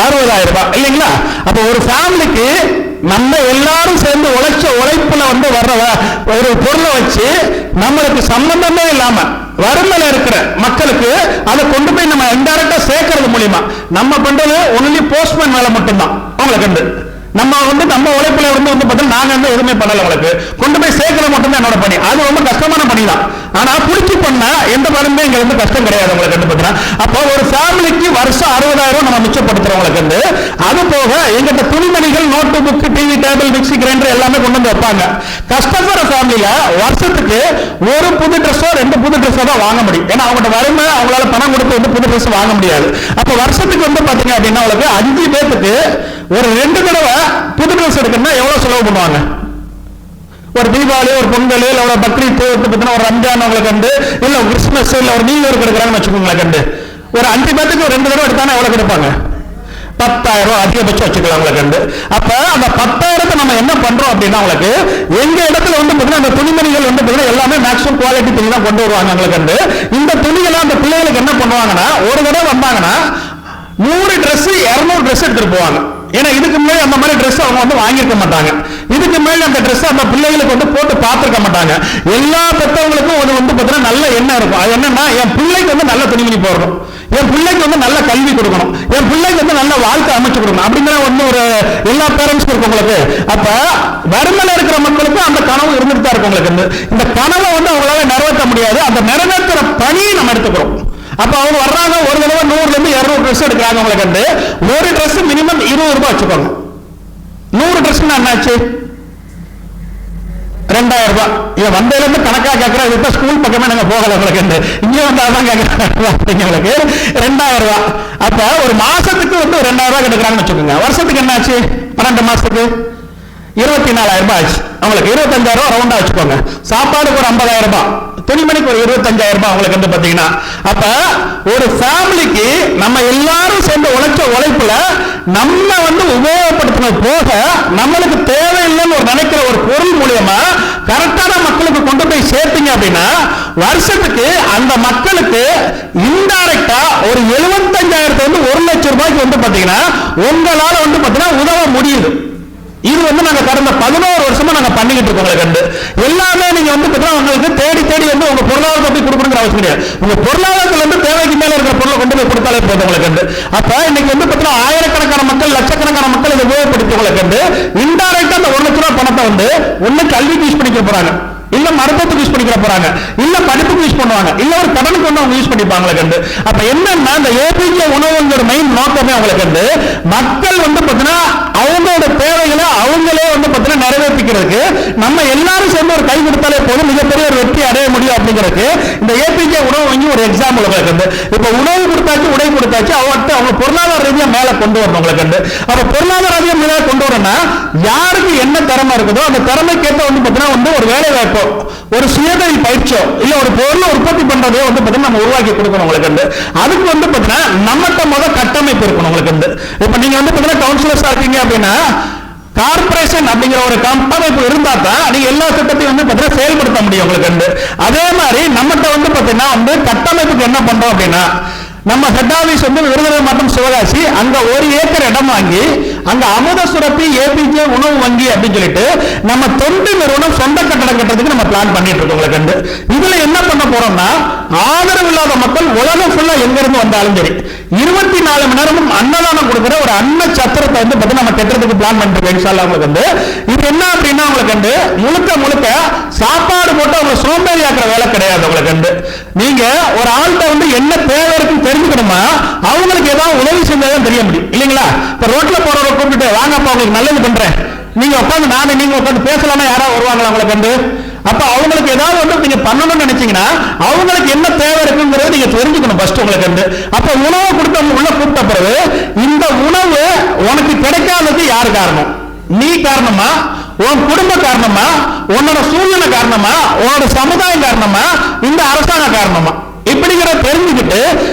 60000 ரூபாய் இல்லைங்களா. அப்ப ஒரு ஃபேமிலிக்கு நம்ம எல்லாரும் சேர்ந்து உழைப்புல வந்து வர்ற ஒரு பொருளை வச்சு நம்மளுக்கு சம்பந்தமே இல்லாம வறுமையில இருக்கிற மக்களுக்கு அதை கொண்டு போய் நம்ம இன்டைரக்டா சேர்க்கறது மூலியமா நம்ம பண்றது ஒன்லி போஸ்ட்மேன் வேலை மட்டும்தான் உங்களுக்கு. நம்ம வந்து நம்ம உழைப்புல வந்து பார்த்தீங்கன்னா நாங்க வந்து எதுவுமே பண்ணல உங்களுக்கு. கொண்டு போய் சேர்க்கறது மட்டும்தான் என்னோட பணி. அது ரொம்ப கஷ்டமான பணி தான். ஆனா புடிச்சு பண்ணா எந்த பணமே இங்க வந்து கஷ்டம் கிடையாது உங்களுக்கு பார்த்தீங்கன்னா. அப்போ ஒரு ஃபேமிலிக்கு வருஷம் 60000 ரூபாய் நம்ம மிச்சப்படுத்துறவங்களுக்கு வந்து. அது போக எங்கிட்ட துணிமணிகள், note book, TV, table, mixie grinder எல்லாமே கொண்டு வந்து வைப்பாங்க. கஷ்டப்படுற ஃபேமிலியில வருஷத்துக்கு ஒரு புது ட்ரெஸ்ஸோ 2 புது ட்ரெஸ்ஸோ தான் வாங்க முடியும். ஏன்னா அவங்களோட வறுமை, அவங்களால பணம் கொடுத்து வந்து புது ட்ரெஸ் வாங்க முடியாது. அப்ப வருஷத்துக்கு வந்து பாத்தீங்க அப்படின்னா அவங்களுக்கு 5 பேருக்கு ஒரு 2 தடவை புது ட்ரெஸ் எடுக்கணும்னா எவ்வளவு செலவு பண்ணுவாங்க? ஒரு தீபாவளி, ஒரு பொங்கல், இல்ல ஒரு பக்ரீத், ஒரு ரம்ஜான் உங்களுக்கு வந்து, இல்ல கிறிஸ்துமஸ், இல்ல ஒரு நியூ இயர் எடுக்கிறாங்கன்னு வச்சுக்கோங்களேன். ஒரு 5 பேருக்கு 2 தடவை எடுத்தானே எவ்வளவு எடுப்பாங்க? 10000 ரூபாய் அதிகபட்சம் வச்சுக்கலாம் உங்களுக்கு. அப்ப அந்த 10000 நம்ம என்ன பண்றோம் அப்படின்னா உங்களுக்கு எங்க இடத்துல வந்து பாத்தீங்கன்னா அந்த துணிமணிகள் வந்து பாத்தீங்கன்னா எல்லாமே மேக்ஸிமம் குவாலிட்டி துணி தான் கொண்டு வருவாங்க உங்களுக்கு. இந்த துணிகளை அந்த பிள்ளைகளுக்கு என்ன பண்ணுவாங்கன்னா ஒரு தடவை வந்தாங்கன்னா 100 ட்ரெஸ் 200 ட்ரெஸ் எடுத்துட்டு போவாங்க. ஏன்னா இதுக்கு மேலே அந்த மாதிரி ட்ரெஸ் அவங்க வந்து வாங்கியிருக்க மாட்டாங்க. இதுக்கு மேலே அந்த ட்ரெஸ் அந்த பிள்ளைகளுக்கு வந்து போட்டு பார்த்துருக்க மாட்டாங்க. எல்லா பெற்றவங்களுக்கும் அது வந்து பார்த்தீங்கன்னா நல்ல எண்ணம் இருக்கும். அது என்னன்னா என் பிள்ளைக்கு வந்து நல்ல துணிமணி போடணும், என் பிள்ளைக்கு வந்து நல்ல கல்வி கொடுக்கணும், என் பிள்ளைக்கு வந்து நல்ல வாழ்க்கை அமைச்சு கொடுக்கணும் அப்படிங்கிற வந்து ஒரு எல்லா பேரண்ட்ஸ்க்கும் இருக்கும் உங்களுக்கு. அப்ப வறுமையில இருக்கிற மக்களுக்கு அந்த கனவு இருந்துட்டு தான் இருக்கும் உங்களுக்கு. இந்த கனவை வந்து அவங்களால நிறைவேற்ற முடியாது. அந்த நிறைவேற்றுற பணியை நம்ம எடுத்துக்கிறோம். அப்ப அவங்க வர்றாங்க, ஒரு தடவை 100 இருந்து 200 ட்ரெஸ் எடுக்கிறாங்க உங்களுக்கு. ஒரு ட்ரெஸ் மினிமம் 20 ரூபாய் வச்சுக்கோங்க. 100 ட்ரெஸ் என்னாச்சு? 2000 ரூபாய். இதை வந்ததுல இருந்து கணக்கா கேட்கிறேன். இது ஸ்கூல் பக்கமே நாங்க போகல உங்களுக்கு. இங்க வந்து அதான் கேட்கறேன் 2000 ரூபாய். அப்ப ஒரு மாசத்துக்கு வந்து 2000 ரூபாய் எடுக்கிறாங்கன்னு வச்சுக்கோங்க. வருஷத்துக்கு என்னாச்சு? 12 மாசத்துக்கு 24000 ரூபாய் ஆச்சு அவங்களுக்கு. 25000 ரூபாய் ரவுண்டா வச்சுக்கோங்க. சாப்பாடுக்கு ஒரு 50000 ரூபாய், துணிமணிக்கு ஒரு 25000 ரூபாய் அவங்களுக்கு வந்து பாத்தீங்கன்னா. அப்ப ஒரு ஃபேமிலிக்கு நம்ம எல்லாரும் சேர்ந்து உழைச்ச உழைப்புல நம்ம வந்து உபயோகப்படுத்தினது போக நம்மளுக்கு தேவையில்லைன்னு ஒரு நினைக்கிற ஒரு பொருள் மூலியமா கரெக்டான மக்களுக்கு கொண்டு போய் சேர்த்தீங்க அப்படின்னா வருஷத்துக்கு அந்த மக்களுக்கு இன்டைரக்டா ஒரு 75000 வந்து 1 லட்சம் ரூபாய்க்கு வந்து பாத்தீங்கன்னா உங்களால வந்து பாத்தீங்கன்னா உதவ முடியுது. இது வந்து நாங்க கடந்த 11 வருஷமா நாங்க பண்ணிக்கிட்டு இருக்கோம். எல்லாமே நீங்க வந்து உங்களுக்கு தேடி தேடி வந்து உங்க பொருளாதாரத்தை போய் கொடுக்கணுங்கிற அவசியம் கிடையாது. உங்க பொருளாதாரத்துல இருந்து தேவைக்கு மேல இருக்கிற பொருளை கொண்டு போய் கொடுத்தாலே போதும் உங்களுக்கு. அப்ப இன்னைக்கு வந்து பாத்தீங்கன்னா ஆயிரக்கணக்கான மக்கள், லட்சக்கணக்கான மக்கள் இதை உபயோகப்படுத்தி உங்களுக்கு இன்டைரக்டா அந்த 1 லட்சம் ரூபாய் பணத்தை வந்து ஒண்ணு கல்விக்கு யூஸ் பண்ணிக்க போறாங்க, இல்ல மருத்துவத்துக்கு யூஸ் பண்ணிக்கிற போறாங்க, இல்ல படிப்புக்கு யூஸ் பண்ணுவாங்க, இல்ல ஒரு கடனுக்கு வந்து அவங்க யூஸ் பண்ணிப்பாங்க. அப்ப என்னன்னா இந்த ஏபிஜே உணவுங்கிற மெயின் நோக்கமே அவங்களுக்கு மக்கள் வந்து பாத்தீங்கன்னா அவங்களோட தேவைகளை அவங்களே வந்து பார்த்தீங்கன்னா நிறைவேற்றிக்கிறதுக்கு நம்ம எல்லாரும் சேர்ந்து ஒரு கை கொடுத்தாலே போதும் மிகப்பெரிய ஒரு வெற்றி அடைய முடியும் அப்படிங்கிறதுக்கு இந்த ஏபிஜே உணவு வங்கி ஒரு எக்ஸாம்பிள் உங்களுக்கு. இப்ப உணவு கொடுத்தாச்சு, உடை கொடுத்தாச்சு, அவங்க பொருளாதார ரீதியா மேல கொண்டு வரணும் உங்களுக்கு. அப்ப பொருளாதார ரீதியா மேல கொண்டு வரணும்னா யாருக்கு என்ன திறமை இருக்குதோ அந்த திறமைக்கேற்ற வந்து பார்த்தீங்கன்னா ஒரு வேலை வாய்ப்போ, ஒரு சுயதொழில் பயிற்சியோ, இல்ல ஒரு பொருளை உற்பத்தி பண்றதோ வந்து பார்த்தீங்கன்னா நம்ம உருவாக்கி கொடுக்கணும் உங்களுக்கு. அதுக்கு வந்து பார்த்தீங்கன்னா நம்மகிட்ட முதல் கட்டமைப்பு இருக்கணும் உங்களுக்கு. இப்ப நீங்க வந்து பார்த்தீங்கன்னா கவுன்சிலர்ஸா இருக்கீங்க அப்படின்னா கார்பரேஷன் அப்படிங்கிற ஒரு கட்டமைப்பு இருந்தா தான் நீங்க எல்லா திட்டத்தையும் வந்து பார்த்தீங்கன்னா செயல்படுத்த முடியும் உங்களுக்கு. அதே மாதிரி நம்மகிட்ட வந்து பார்த்தீங்கன்னா கட்டமைப்புக்கு என்ன பண்றோம் அப்படின்னா, நம்ம ஹெட் ஆபீஸ் வந்து விருதுநகர் மற்றும் சிவகாசி, அங்க 1 ஏக்கர் இடம் வாங்கி அங்க அமுத சுரப்பி ஏபிஜே உணவு வங்கி அப்படின்னு சொல்லிட்டு நம்ம தொண்டு நிறுவனம் சொந்த கட்டடம் கட்டுறதுக்கு நம்ம பிளான் பண்ணிட்டு இருக்கோம் உங்களுக்கு. இதுல என்ன பண்ண போறோம்னா, ஆதரவு இல்லாத மக்கள் உலகம் ஃபுல்லா எங்க இருந்து வந்தாலும் சரி 24 மணி நேரமும் அன்னதானம் கொடுக்கிற ஒரு அன்ன சத்திரத்தை வந்து பார்த்தீங்கன்னா நம்ம கட்டுறதுக்கு பிளான் பண்ணிட்டு இன்ஷால்லா உங்களுக்கு. இது என்ன அப்படின்னா உங்களுக்கு முழுக்க முழுக்க சாப்பாடு போட்டு அவங்க சோம்பேறி ஆக்குற வேலை கிடையாது உங்களுக்கு. நீங்க ஒரு ஆள்கிட்ட வந்து என்ன தேவை இருக்குன்னு தெரிஞ்சுக்கணுமா, அவங்களுக்கு ஏதாவது உதவி செஞ்சாதான் தெரிய முடியும் இல்லைங்களா? இப்ப ரோட்ல போறவங்க கூப்பிட்டு வாங்கப்பா உங்களுக்கு நல்லது பண்றேன், நீங்க உட்காந்து நீங்க உட்காந்து பேசலாம்னா யாராவது வருவாங்களா உங்களுக்கு? அப்ப அவங்களுக்கு ஏதாவது வந்து நீங்க பண்ணணும்னு நினைச்சீங்கன்னா அவங்களுக்கு என்ன தேவை இருக்குங்கிறத நீங்க தெரிஞ்சுக்கணும் ஃபர்ஸ்ட் உங்களுக்கு. அப்ப உணவு கொடுத்த உள்ள கூப்பிட்ட பிறகு இந்த உணவு உனக்கு கிடைக்காதது யாரு காரணம்? நீ காரணமா, உன் குடும்ப காரணமா, உன்னோட சூழ்நிலை காரணமா, உன்னோட சமுதாயம் காரணமா, இந்த அரசாங்க காரணமா? இப்படிங்கிற தெரிஞ்சுக்கிட்டு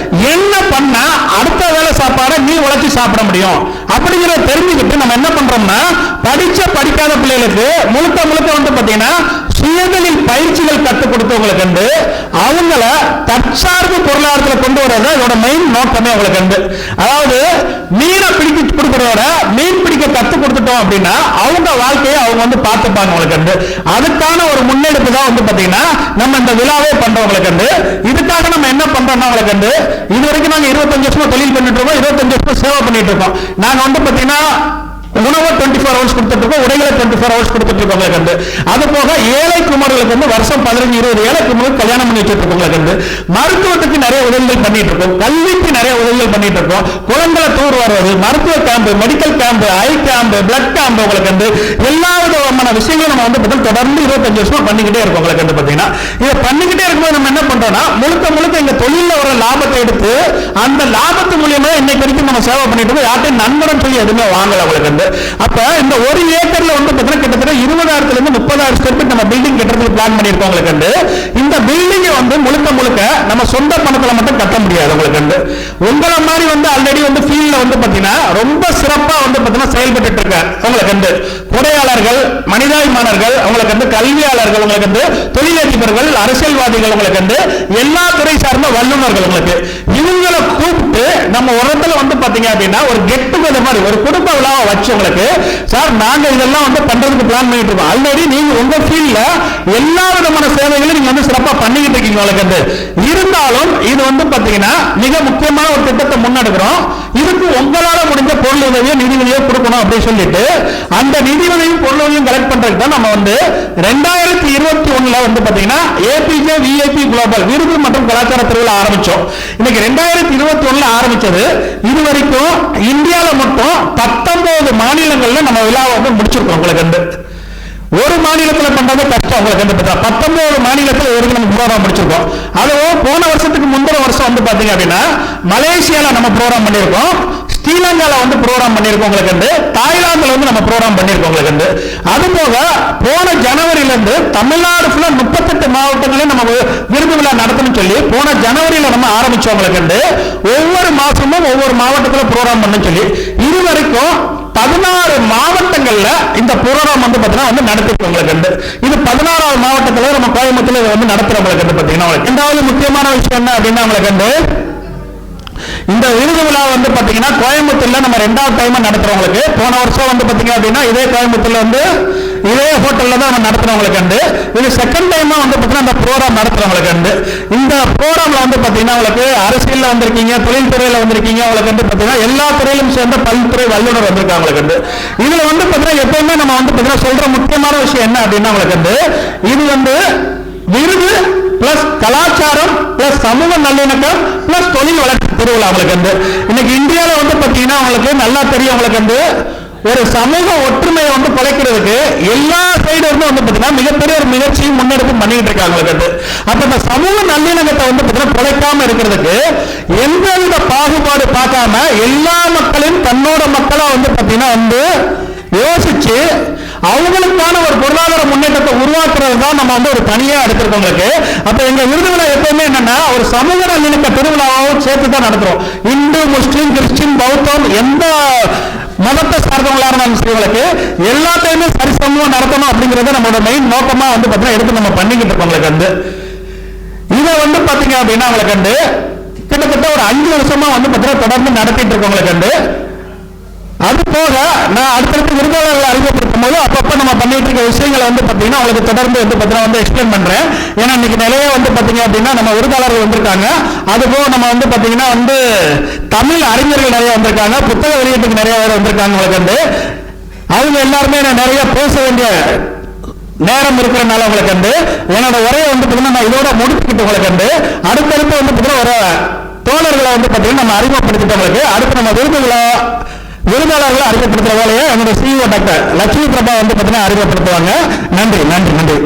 என்ன பண்ணா அடுத்த வேலை சாப்பாடை நீ உழைச்சி சாப்பிட முடியும் அப்படிங்கிற தெரிஞ்சுக்கிட்டு நம்ம என்ன பண்றோம்னா, படிக்காத பிள்ளைகளுக்கு முழுக்க முழுக்க வந்து பாத்தீங்கன்னா சுயதொழில் பயிற்சிகள் கற்றுக் கொடுத்தவங்களுக்கு அவங்கள தற்சார்பு பொருளாதாரத்தில் கொண்டு வரது இதோட மெயின் நோக்கமே அவங்களுக்கு. அதாவது மீனை பிடிக்க கொடுக்கறதோட மீன் பிடிக்க கற்றுக் கொடுத்துட்டோம் அப்படின்னா அவங்க வாழ்க்கையை அவங்க வந்து பார்த்துப்பாங்க அவங்களுக்கு. அதுக்கான ஒரு முன்னெடுப்பு தான் வந்து பாத்தீங்கன்னா நம்ம இந்த விழாவே பண்றவங்களுக்கு. இதுக்காக நம்ம என்ன பண்றோம்னா அவங்களுக்கு இது வரைக்கும் நாங்க 25 வருஷமா தொழில் பண்ணிட்டு இருக்கோம், 25 வருஷமா சேவை பண்ணிட்டு இருக்கோம். நாங்க வந்து பாத்தீங்கன்னா உணவு 24 ஹவர்ஸ் கொடுத்துட்டு இருக்கோம், உடைகளை 24 ஹவர்ஸ் கொடுத்துட்டு இருக்கோம். அது போக ஏழை குமார்களுக்கு வந்து வருஷம் 15-20 ஏழை குமார்கள் கல்யாணம் பண்ணி வச்சுட்டு இருக்கோம். மருத்துவத்துக்கு நிறைய உதவிகள் பண்ணிட்டு இருக்கோம், கல்விக்கு நிறைய உதவிகள் பண்ணிட்டு இருக்கோம், குளங்களை தூர் வருவது, மருத்துவ கேம்ப், மெடிக்கல் கேம்ப், ஐ கேம்ப், பிளட் கேம்ப் உங்களுக்கு எல்லா விதமான விஷயங்களும் நம்ம வந்து தொடர்ந்து 25 வருஷமா பண்ணிக்கிட்டே இருக்கோம் உங்களுக்கு. பாத்தீங்கன்னா இதை பண்ணிக்கிட்டே இருக்கும்போது நம்ம என்ன பண்றோம்னா முழுக்க எங்க தொழில வர லாபத்தை எடுத்து அந்த லாபத்து மூலியமா இன்னைக்கு வரைக்கும் நம்ம சேவை பண்ணிட்டு இருக்கோம். யார்ட்டையும் நண்பரம் சொல்லி எதுவுமே வாங்கல உங்களுக்கு. அப்ப இந்த 1 ஏக்கர்ல வந்து கிட்டத்தட்ட 20,000 இருந்து 30,000 ஸ்கொயர் ஃபீட் நம்ம பில்டிங் கட்டுறதுக்கு பிளான் பண்ணிருக்கோம் உங்களுக்கு. இந்த பில்டிங் வந்து முழுக்க நம்ம சொந்த பணத்துல மட்டும் கட்ட முடியாது உங்களுக்கு. உங்களை மாதிரி வந்து ஆல்ரெடி வந்து ஃபீல்ட்ல வந்து பாத்தீங்கன்னா ரொம்ப சிறப்பா வந்து பாத்தீங்கன்னா செயல்பட்டு இருக்க உங்களுக்கு கொடையாளர்கள், மனிதாபிமானர்கள், உங்களுக்கு கல்வியாளர்கள், உங்களுக்கு தொழிலதிபர்கள், அரசியல்வாதிகள், உங்களுக்கு எல்லா துறை சார்ந்த வல்லுநர்கள், உங்களுக்கு இவங்களை கூப்பிட்டு நம்ம ஒரு இடத்துல வந்து பாத்தீங்க அப்படின்னா ஒரு கெட் டுகெதர் மாதிரி ஒரு குடும்ப விழாவை வச்சு உங்களுக்கு சார் நாங்க இதெல்லாம் வந்து பண்றதுக்கு பிளான் பண்ணிட்டு இருக்கோம். ஆல்ரெடி நீங்க உங்க ஃபீல்ட்ல எல்லா விதமான சேவைகளும் நீங்க வந்து சிறப்பா பண்ணிக்கிட்டு இருக்கீங்க உங்களுக்கு. இருந்தாலும் இது வந்து பாத்தீங்கன்னா மிக முக்கியமான ஒரு திட்டத்தை முன்னெடுக்கிறோம். இதுக்கு உங்களால முடிஞ்ச பொருள் உதவியோ நிதி உதவியோ கொடுக்கணும் அப்படின்னு சொல்லிட்டு அந்த நிதி உதவியும் பொருள் உதவியும் கலெக்ட் பண்றதுக்கு தான் நம்ம வந்து 2021 வந்து பாத்தீங்கன்னா ஏபிஜே விஐபி குளோபல் விருது மற்றும் கலாச்சார திருவிழா ஆரம்பிச்சோம். இன்னைக்கு 2021 ஆரம்பிச்சது இது வரைக்கும் இந்தியாவில் மட்டும் 19 மாநிலங்கள்ல நம்ம விழாவை வந்து முடிச்சிருக்கோம் உங்களுக்கு. ஒரு மாநிலத்தில் பண்றது கஷ்டம் உங்களுக்கு. 19 மாநிலத்தில் வரைக்கும் நம்ம ப்ரோக்ராம் முடிச்சிருக்கோம். அதுவும் போன வருஷத்துக்கு முந்தின வருஷம் வந்து பாத்தீங்க அப்படின்னா மலேசியால நம்ம ப்ரோக்ராம் பண்ணிருக்கோம், ஸ்ரீலங்கால வந்து ப்ரோக்ராம் பண்ணிருக்கோம் உங்களுக்கு, தாய்லாந்துல வந்து நம்ம ப்ரோக்ராம் பண்ணிருக்கோம் உங்களுக்கு. அது போக போன ஜனவரியில இருந்து தமிழ்நாடு ஃபுல்லா 38 மாவட்டங்களையும் நம்ம விருது விழா நடத்தணும்னு சொல்லி போன ஜனவரியில நம்ம ஆரம்பிச்சோம் உங்களுக்கு. ஒவ்வொரு மாசமும் ஒவ்வொரு மாவட்டத்தில் ப்ரோக்ராம் பண்ண சொல்லி இது வரைக்கும் 16 மாவட்டங்கள்ல இந்த ப்ரோக்ராம் வந்து பாத்தீங்கன்னா வந்து நடத்திட்டு உங்களுக்கு. இது 16வது மாவட்டத்துல நம்ம கோயம்புத்தூர்ல வந்து நடத்துறவங்களுக்கு பாத்தீங்கன்னா. இரண்டாவது முக்கியமான விஷயம் என்ன அப்படின்னா உங்களுக்கு இந்த விருது விழா வந்து பாத்தீங்கன்னா கோயம்புத்தூர்ல நம்ம 2வது டைம் நடத்துறவங்களுக்கு. போன வருஷம் வந்து பாத்தீங்க அப்படின்னா இதே கோயம்புத்தூர்ல வந்து இதே ஹோட்டல்ல தான் நம்ம நடத்துறவங்களுக்கு. இது செகண்ட் டைமா வந்து பாத்தீங்கன்னா இந்த ப்ரோக்ராம் நடத்துறவங்களுக்கு. இந்த ப்ரோக்ராம்ல வந்து பாத்தீங்கன்னா உங்களுக்கு அரசியல்ல வந்திருக்கீங்க, தொழில்துறையில வந்திருக்கீங்க, உங்களுக்கு வந்து பாத்தீங்கன்னா எல்லா துறையிலும் சேர்ந்த பல்துறை வல்லுநர் வந்திருக்காங்க உங்களுக்கு. இதுல வந்து பாத்தீங்கன்னா எப்பவுமே நம்ம வந்து பாத்தீங்கன்னா சொல்ற முக்கியமான விஷயம் என்ன அப்படின்னா உங்களுக்கு இது வந்து விருது பிளஸ் கலாச்சாரம் பிளஸ் சமூக நல்லிணக்கம் பிளஸ் தொழில் வளர்ச்சி திருவிழா உங்களுக்கு. இன்னைக்கு இந்தியாவில் வந்து பாத்தீங்கன்னா உங்களுக்கு நல்லா தெரியும் உங்களுக்கு ஒரு சமூக ஒற்றுமையை வந்து குலைக்கிறதுக்கு எல்லா சைடு இருந்து வந்து பாத்தீங்கன்னா மிகப்பெரிய ஒரு முயற்சியும் முன்னெடுப்பு பண்ணிட்டு இருக்காங்க. அப்ப இந்த சமூக நல்லிணக்கத்தை வந்து பாத்தீங்கன்னா குலைக்காம இருக்கிறதுக்கு எந்தவித பாகுபாடு பார்க்காம எல்லா மக்களையும் தன்னோட மக்களா வந்து பாத்தீங்கன்னா வந்து யோசிச்சு அவங்களுக்கான ஒரு பொருளாதார முன்னேற்றத்தை உருவாக்குறது தான் நம்ம வந்து ஒரு தனியா எடுத்திருக்கவங்களுக்கு. அப்ப எங்க விருதுகளை எப்பவுமே என்னன்னா ஒரு சமூக நல்லிணக்க திருவிழாவும் சேர்த்து தான் நடத்துறோம். இந்து, முஸ்லீம், கிறிஸ்டின், பௌத்தம் எந்த மதத்தை சார்ந்தவங்களா இருந்தாலும் எல்லாத்தையுமே சரிசமமா நடத்தணும் அப்படிங்கறத நம்மளோட மெயின் நோக்கமா வந்து பாத்தீங்கன்னா எடுத்து நம்ம பண்ணிக்கிட்டு இருக்கோம். இதை வந்து பாத்தீங்க அப்படின்னா அவங்களுக்கு கிட்டத்தட்ட ஒரு 5 வருஷமா வந்து பாத்தீங்கன்னா தொடர்ந்து நடத்திட்டு இருக்கவங்களுக்கு. அது போக நான் அடுத்தடுத்து விருதாளர்களை அறிமுகப்படுத்தும் போது அப்பப்ப நம்ம பண்ணிட்டு இருக்க விஷயங்களை வந்து பாத்தீங்கன்னா உங்களுக்கு தொடர்ந்து வந்து பாத்தீங்கன்னா வந்து எக்ஸ்பிளைன் பண்றேன். ஏன்னா இன்னைக்கு நிறைய வந்து பாத்தீங்க அப்படின்னா நம்ம விருதாளர்கள் வந்திருக்காங்க. அது போக நம்ம வந்து பாத்தீங்கன்னா வந்து தமிழ் அறிஞர்கள் நிறைய வந்திருக்காங்க, புத்தக வெளியீட்டுக்கு நிறைய பேர் வந்திருக்காங்க. உங்களுக்கு அவங்க எல்லாருமே நிறைய பேச வேண்டிய நேரம் இருக்கிறனால உங்களுக்கு என்னோட உரையை வந்து பாத்தீங்கன்னா நான் இதோட முடிச்சுக்கிட்டு உங்களுக்கு அடுத்தடுத்து வந்து பாத்தீங்கன்னா ஒரு தோழர்களை வந்து பாத்தீங்கன்னா நம்ம அறிமுகப்படுத்திட்டவங்களுக்கு அடுத்து நம்ம விருதாளர்களை அறிமுகப்படுத்துற வேலையை என்னோட CEO டாக்டர் லட்சுமி பிரபா வந்து பாத்தீங்கன்னா அறிமுகப்படுத்துவாங்க. நன்றி நன்றி நன்றி.